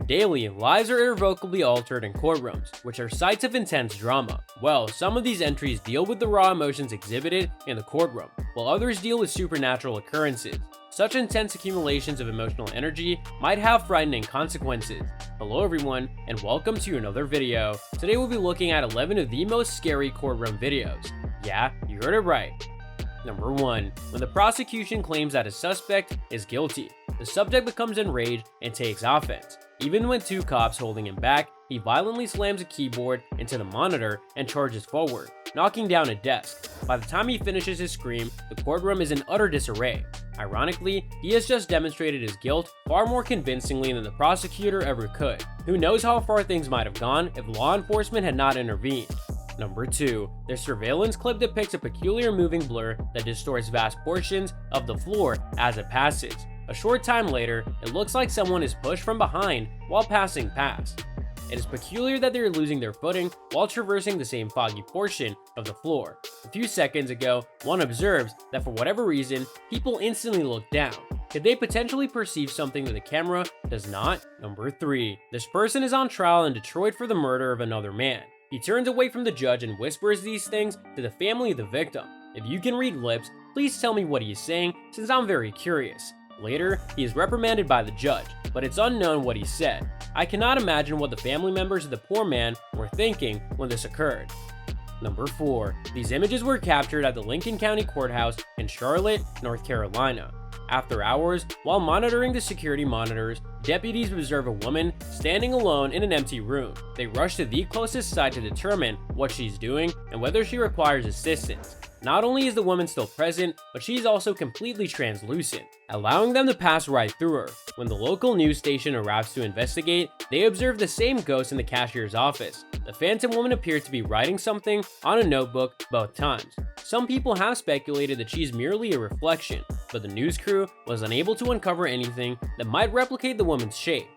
Daily, lives are irrevocably altered in courtrooms, which are sites of intense drama. Well, some of these entries deal with the raw emotions exhibited in the courtroom, while others deal with supernatural occurrences. Such intense accumulations of emotional energy might have frightening consequences. Hello everyone, and welcome to another video. Today we'll be looking at 11 of the most scary courtroom videos. Yeah, you heard it right. Number 1. When the prosecution claims that a suspect is guilty, the subject becomes enraged and takes offense. Even when two cops holding him back, he violently slams a keyboard into the monitor and charges forward, knocking down a desk. By the time he finishes his scream, the courtroom is in utter disarray. Ironically, he has just demonstrated his guilt far more convincingly than the prosecutor ever could. Who knows how far things might have gone if law enforcement had not intervened. Number 2. Their surveillance clip depicts a peculiar moving blur that distorts vast portions of the floor as it passes. A short time later, it looks like someone is pushed from behind while passing past. It is peculiar that they are losing their footing while traversing the same foggy portion of the floor. A few seconds ago, one observes that for whatever reason, people instantly look down. Could they potentially perceive something that the camera does not? Number 3. This person is on trial in Detroit for the murder of another man. He turns away from the judge and whispers these things to the family of the victim. If you can read lips, please tell me what he is saying, since I'm very curious. Later, he is reprimanded by the judge, but it's unknown what he said. I cannot imagine what the family members of the poor man were thinking when this occurred. Number 4. These images were captured at the Lincoln County Courthouse in Charlotte, North Carolina. After hours, while monitoring the security monitors, deputies observe a woman standing alone in an empty room. They rush to the closest side to determine what she's doing and whether she requires assistance. Not only is the woman still present, but she's also completely translucent, allowing them to pass right through her. When the local news station arrives to investigate, they observe the same ghost in the cashier's office. The phantom woman appeared to be writing something on a notebook both times. Some people have speculated that she's merely a reflection, but the news crew was unable to uncover anything that might replicate the woman's shape.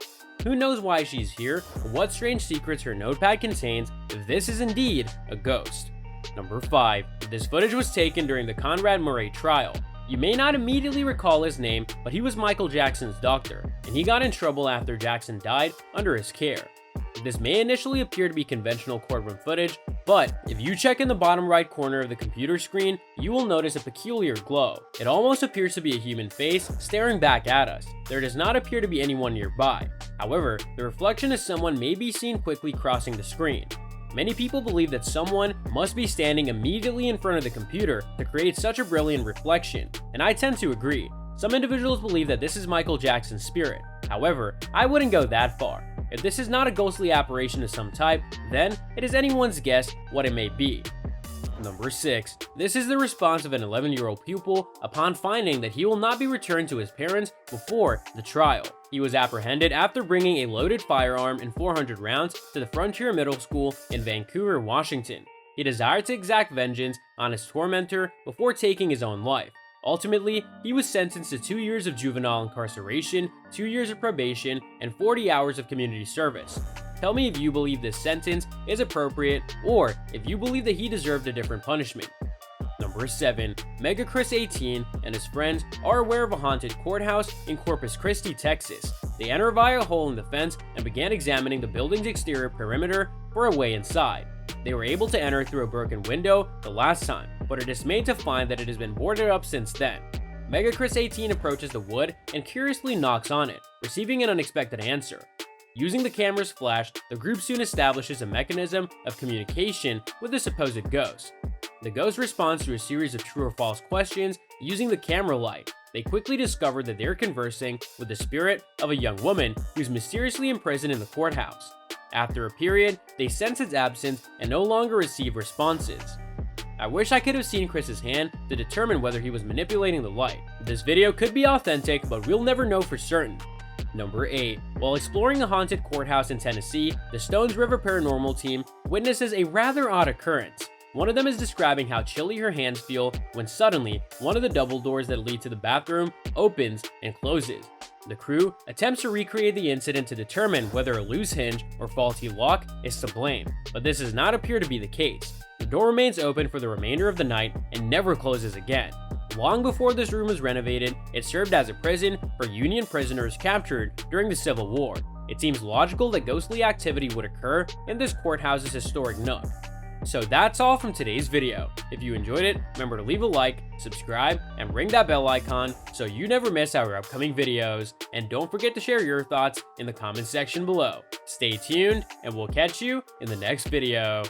Who knows why she's here, or what strange secrets her notepad contains if this is indeed a ghost. Number 5. This footage was taken during the Conrad Murray trial. You may not immediately recall his name, but he was Michael Jackson's doctor, and he got in trouble after Jackson died under his care. This may initially appear to be conventional courtroom footage, but if you check in the bottom right corner of the computer screen, you will notice a peculiar glow. It almost appears to be a human face staring back at us. There does not appear to be anyone nearby. However, the reflection of someone may be seen quickly crossing the screen. Many people believe that someone must be standing immediately in front of the computer to create such a brilliant reflection, and I tend to agree. Some individuals believe that this is Michael Jackson's spirit. However, I wouldn't go that far. If this is not a ghostly apparition of some type, then it is anyone's guess what it may be. Number 6. This is the response of an 11-year-old pupil upon finding that he will not be returned to his parents before the trial. He was apprehended after bringing a loaded firearm and 400 rounds to the Frontier Middle School in Vancouver, Washington. He desired to exact vengeance on his tormentor before taking his own life. Ultimately, he was sentenced to 2 years of juvenile incarceration, 2 years of probation, and 40 hours of community service. Tell me if you believe this sentence is appropriate, or if you believe that he deserved a different punishment. Number 7. Mega Chris 18 and his friends are aware of a haunted courthouse in Corpus Christi, Texas. They enter via a hole in the fence and began examining the building's exterior perimeter for a way inside. They were able to enter through a broken window the last time, but are dismayed to find that it has been boarded up since then. Mega Chris 18 approaches the wood and curiously knocks on it, receiving an unexpected answer. Using the camera's flash, the group soon establishes a mechanism of communication with the supposed ghost. The ghost responds to a series of true or false questions using the camera light. They quickly discover that they're conversing with the spirit of a young woman who's mysteriously imprisoned in the courthouse. After a period, they sense its absence and no longer receive responses. I wish I could have seen Chris's hand to determine whether he was manipulating the light. This video could be authentic, but we'll never know for certain. Number 8. While exploring a haunted courthouse in Tennessee, the Stones River Paranormal team witnesses a rather odd occurrence. One of them is describing how chilly her hands feel when suddenly one of the double doors that lead to the bathroom opens and closes. The crew attempts to recreate the incident to determine whether a loose hinge or faulty lock is to blame, but this does not appear to be the case. The door remains open for the remainder of the night and never closes again. Long before this room was renovated, it served as a prison for Union prisoners captured during the Civil War. it seems logical that ghostly activity would occur in this courthouse's historic nook. So that's all from today's video. If you enjoyed it, remember to leave a like, subscribe, and ring that bell icon so you never miss our upcoming videos. And don't forget to share your thoughts in the comments section below. Stay tuned, and we'll catch you in the next video.